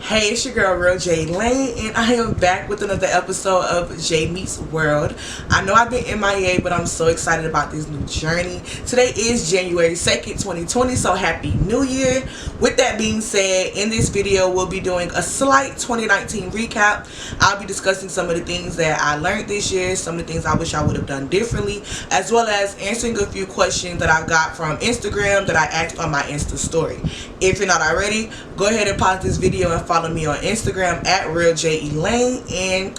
Hey, it's your girl Real J Lane, and I am back with another episode of J Meets World. I know I've been MIA, but I'm so excited about this new journey. Today is January 2nd, 2020, so happy new year. With that being said, in this video we'll be doing a slight 2019 recap. I'll be discussing some of the things that I learned this year, some of the things I wish I would have done differently, as well as answering a few questions that I got from Instagram that I asked on my Insta story. If you're not already, go ahead and pause this video and follow me on Instagram at RealJElane, and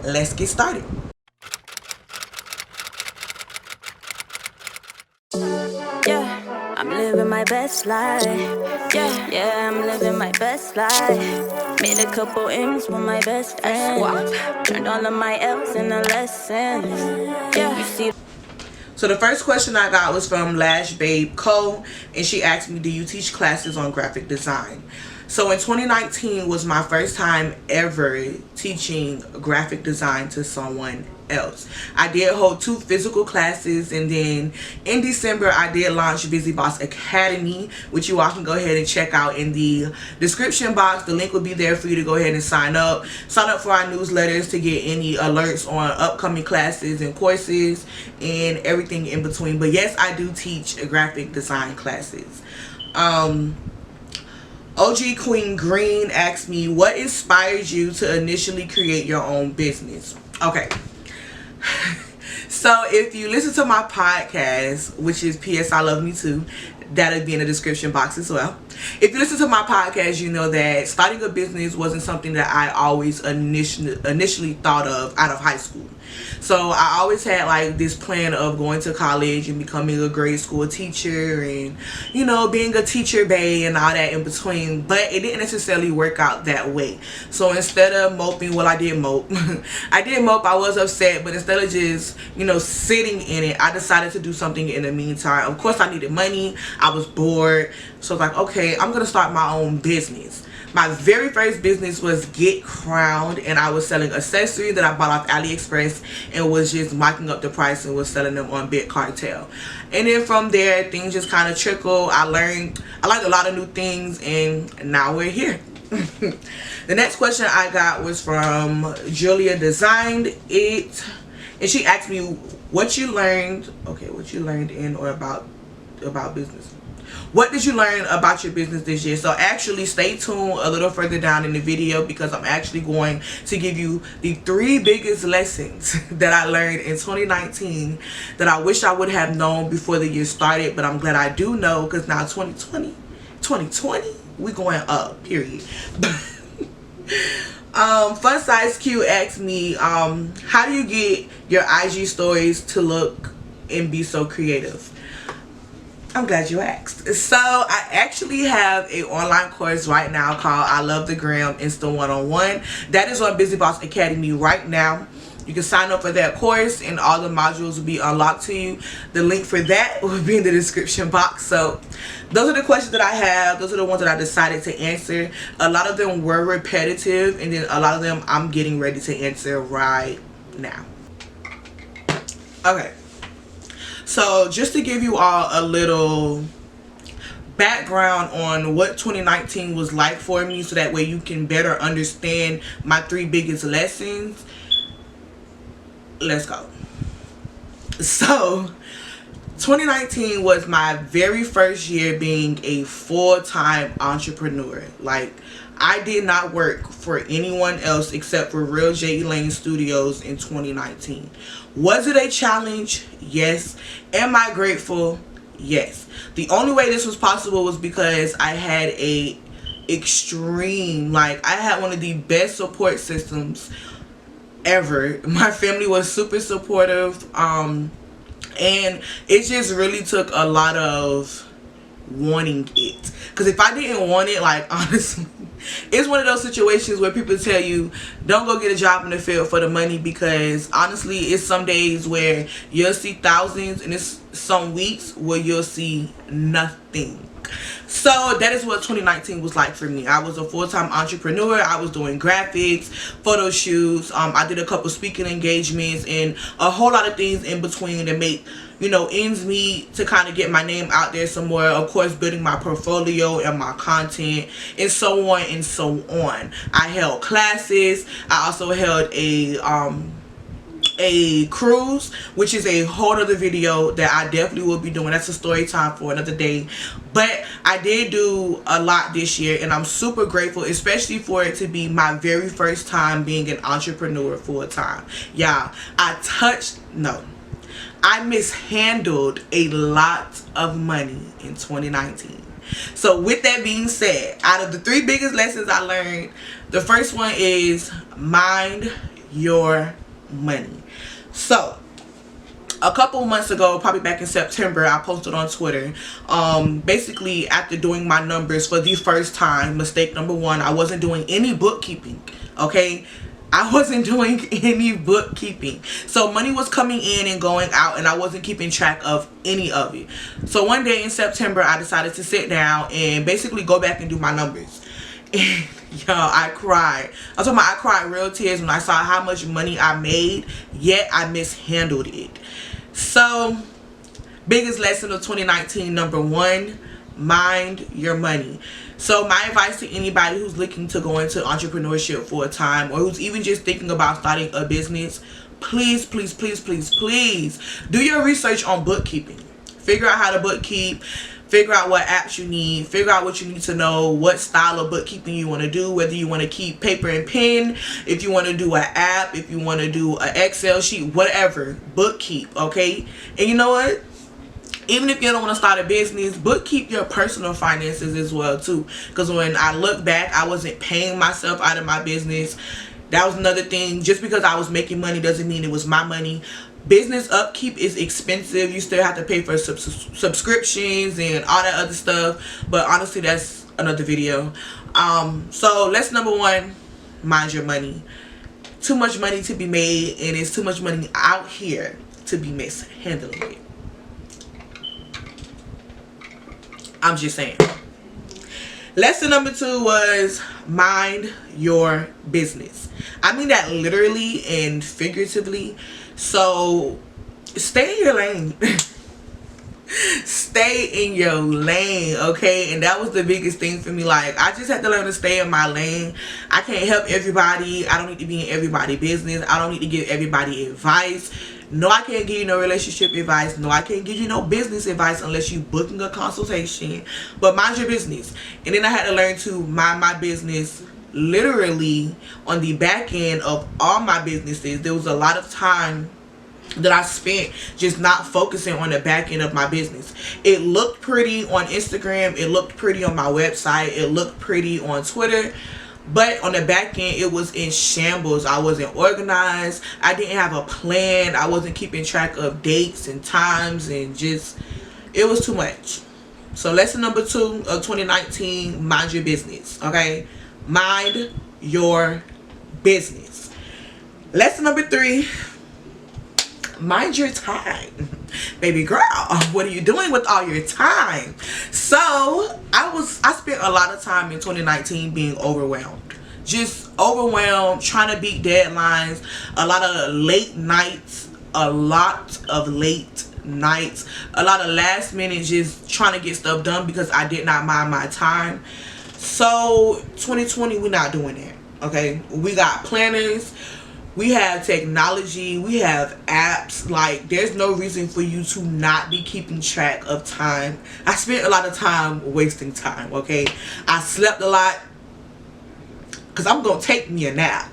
let's get started. Yeah, I'm living my best life. Yeah, I'm living my best life. Made a couple M's with my best friend. Turned all of my L's into lessons. Yeah, you see. So the first question I got was from Lash Babe Co, and she asked me, do you teach classes on graphic design? So in 2019 was my first time ever teaching graphic design to someone else. I did hold 2 physical classes, and then in December I did launch Bizy Boss Academy, which you all can go ahead and check out in the description box. The link will be there for you to go ahead and sign up for our newsletters to get any alerts on upcoming classes and courses and everything in between. But yes, I do teach graphic design classes. OG Queen Green asked me, what inspired you to initially create your own business? Okay. So if you listen to my podcast, which is PS I Love Me Too, that'll be in the description box as well. If you listen to my podcast, you know that starting a business wasn't something that I always initially thought of out of high school. So I always had like this plan of going to college and becoming a grade school teacher and, you know, being a teacher bae and all that in between. But it didn't necessarily work out that way. So instead of moping, well, I did mope. I did mope. I was upset. But instead of just, you know, sitting in it, I decided to do something in the meantime. Of course, I needed money. I was bored. So I was like, okay, I'm going to start my own business. My very first business was Get Crowned, and I was selling accessories that I bought off AliExpress and was just marking up the price and was selling them on Big Cartel. And then from there, things just kind of trickled. I learned a lot of new things, and now we're here. The next question I got was from Julia Designed It, and she asked me what you learned. Okay, what you learned in or about business. What did you learn about your business this year? So actually stay tuned a little further down in the video, because I'm actually going to give you the 3 biggest lessons that I learned in 2019 that I wish I would have known before the year started, but I'm glad I do know, because now 2020 we going up, period. Fun Size Q asked me, how do you get your IG stories to look and be so creative? I'm glad you asked. So I actually have an online course right now called I Love the Gram Insta 101. That is on Bizy Boss Academy right now. You can sign up for that course and all the modules will be unlocked to you. The link for that will be in the description box. So those are the questions that I have. Those are the ones that I decided to answer. A lot of them were repetitive, and then a lot of them I'm getting ready to answer right now. Okay. So just to give you all a little background on what 2019 was like for me, so that way you can better understand my 3 biggest lessons. Let's go. So 2019 was my very first year being a full-time entrepreneur. Like, I did not work for anyone else except for Real J Lane Studios in 2019. Was it a challenge? Yes. Am I grateful? Yes. The only way this was possible was because I had I had one of the best support systems ever. My family was super supportive, and it just really took a lot of wanting it, because if I didn't want it, like, honestly, it's one of those situations where people tell you don't go get a job in the field for the money, because honestly it's some days where you'll see thousands and it's some weeks where you'll see nothing. So that is what 2019 was like for me. I was a full-time entrepreneur. I was doing graphics, photo shoots. I did a couple speaking engagements and a whole lot of things in between to make, you know, ends meet, to kind of get my name out there somewhere. Of course, building my portfolio and my content and so on and so on. I held classes. I also held a cruise, which is a whole other video that I definitely will be doing. That's a story time for another day. But I did do a lot this year, and I'm super grateful, especially for it to be my very first time being an entrepreneur full time. Yeah, I mishandled a lot of money in 2019. So with that being said, out of the 3 biggest lessons I learned, the first one is mind your money. So a couple months ago, probably back in September, I posted on Twitter, basically after doing my numbers for the first time. Mistake number 1, I wasn't doing any bookkeeping. Okay, I wasn't doing any bookkeeping. So money was coming in and going out, and I wasn't keeping track of any of it. So one day in September, I decided to sit down and basically go back and do my numbers. And y'all, I cried. I cried real tears when I saw how much money I made, yet I mishandled it. So, biggest lesson of 2019, number 1, mind your money. So my advice to anybody who's looking to go into entrepreneurship for a time, or who's even just thinking about starting a business, please, please, please, please, please do your research on bookkeeping. Figure out how to bookkeep. Figure out what apps you need. Figure out what you need to know, what style of bookkeeping you want to do, whether you want to keep paper and pen, if you want to do an app, if you want to do an Excel sheet, whatever. Bookkeep, okay? And you know what? Even if you don't want to start a business, bookkeep your personal finances as well too. Because when I look back, I wasn't paying myself out of my business. That was another thing. Just because I was making money doesn't mean it was my money. Business upkeep is expensive. You still have to pay for subscriptions and all that other stuff. But honestly, that's another video. So lesson number 1, mind your money. Too much money to be made, and it's too much money out here to be mishandling it. I'm just saying. Lesson number 2 was mind your business. I mean that literally and figuratively. So stay in your lane. Stay in your lane, okay? And that was the biggest thing for me. Like, I just had to learn to stay in my lane. I can't help everybody. I don't need to be in everybody's business. I don't need to give everybody advice. No, I can't give you no relationship advice. No, I can't give you no business advice unless you booking a consultation. But mind your business. And then I had to learn to mind my business literally on the back end of all my businesses. There was a lot of time that I spent just not focusing on the back end of my business. It looked pretty on Instagram. It looked pretty on my website. It looked pretty on Twitter. But on the back end, it was in shambles. I wasn't organized. I didn't have a plan. I wasn't keeping track of dates and times, and just, it was too much. So lesson number 2 of 2019, mind your business, okay? Mind your business. Lesson number 3, mind your time. Baby girl, what are you doing with all your time? So I spent a lot of time in 2019 being overwhelmed. Just overwhelmed, trying to beat deadlines, a lot of late nights, a lot of last minute just trying to get stuff done because I did not mind my time. So 2020, we're not doing that, okay? We got planners. We have technology. We have apps. Like, there's no reason for you to not be keeping track of time. I spent a lot of time wasting time, okay? I slept a lot because I'm going to take me a nap.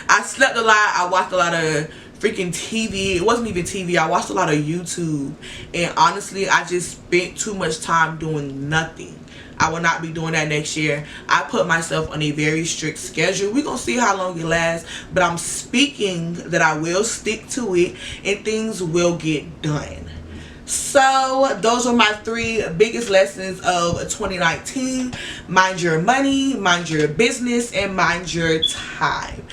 I slept a lot. I watched a lot of freaking TV. It wasn't even TV. I watched a lot of YouTube. And honestly, I just spent too much time doing nothing. I will not be doing that next year. I put myself on a very strict schedule. We're going to see how long it lasts. But I'm speaking that I will stick to it and things will get done. So those are my 3 biggest lessons of 2019. Mind your money, mind your business, and mind your time.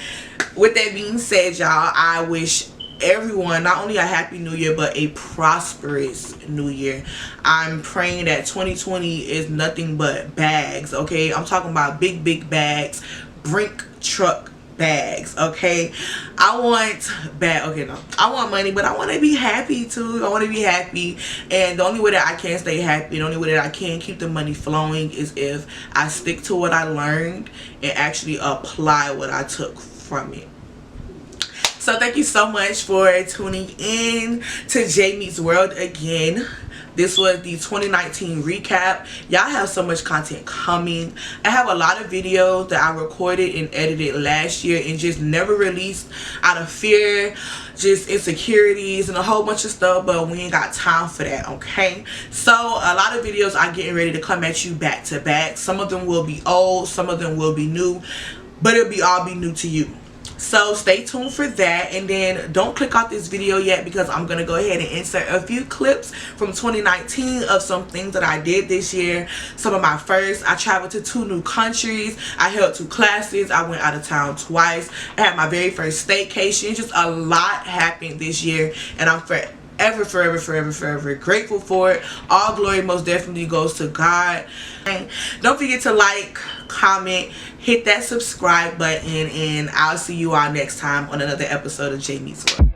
With that being said, y'all, I wish everyone not only a happy new year but a prosperous new year. I'm praying that 2020 is nothing but bags, okay? I'm talking about big bags, brink truck bags, okay? I want money, but I want to be happy too. I want to be happy, and the only way that I can stay happy, the only way that I can keep the money flowing is if I stick to what I learned and actually apply what I took from it. So thank you so much for tuning in to J Meets World again. This was the 2019 recap. Y'all have so much content coming. I have a lot of videos that I recorded and edited last year and just never released out of fear, just insecurities and a whole bunch of stuff, but we ain't got time for that, okay? So a lot of videos are getting ready to come at you back to back. Some of them will be old, some of them will be new, but it'll all be new to you. So stay tuned for that, and then don't click off this video yet because I'm going to go ahead and insert a few clips from 2019 of some things that I did this year. Some of my firsts. I traveled to 2 new countries. I held 2 classes. I went out of town twice. I had my very first staycation. Just a lot happened this year, and I'm forever grateful for it. All glory most definitely goes to God. And don't forget to like, comment, hit that subscribe button, and I'll see you all next time on another episode of J Meets World.